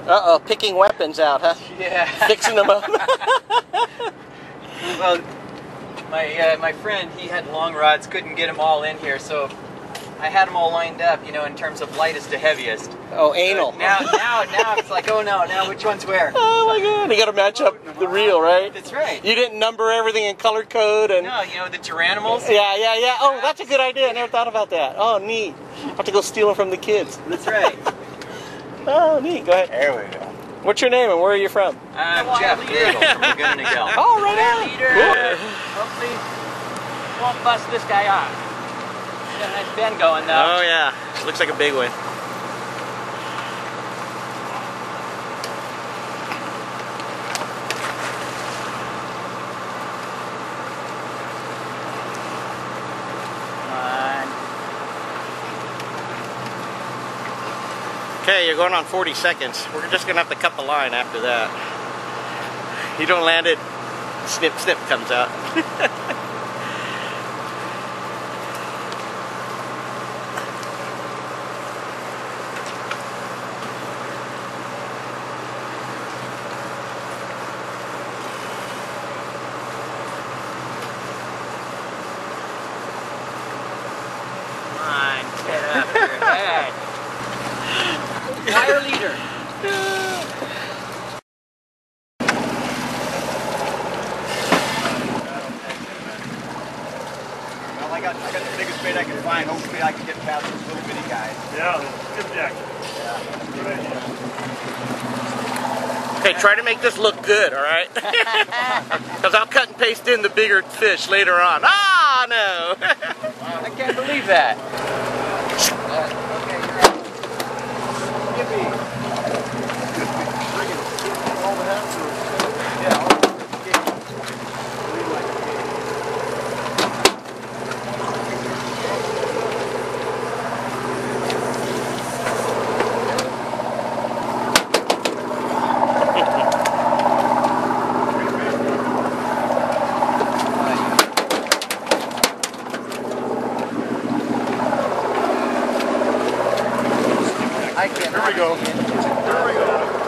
Uh-oh, picking weapons out, huh? Yeah. Fixing them up. Well, my friend, he had long rods, couldn't get them all in here, so I had them all lined up, you know, in terms of lightest to heaviest. Oh, anal. Now it's like, oh no, now which one's where? Oh my God, you got to match up the reel, right? That's right. You didn't number everything in color code and. No, you know the Geranimals. Yeah. Oh, that's a good idea. I never thought about that. Oh, neat. I'll have to go steal them from the kids. That's right. Oh, neat. Go ahead. There we go. What's your name and where are you from? I'm Jeff Gagel from Laguna Niguel. Oh, right on. Leader. Hopefully won't bust this guy off. Got a nice bend going though. Oh yeah, looks like a big one. Okay, you're going on 40 seconds. We're just gonna have to cut the line after that. You don't land it, snip, snip comes out. Come on, get up your head. Wire leader. Well, I got the biggest bait I can find. Hopefully I can get past those little bitty guys. Yeah, good jack. Yeah. Good idea. Okay, try to make this look good, all right? Because I'll cut and paste in the bigger fish later on. Ah, no! I can't believe that. Okay, you're up. Yippee. Bring it. All the hats or yeah. There we go. There we go.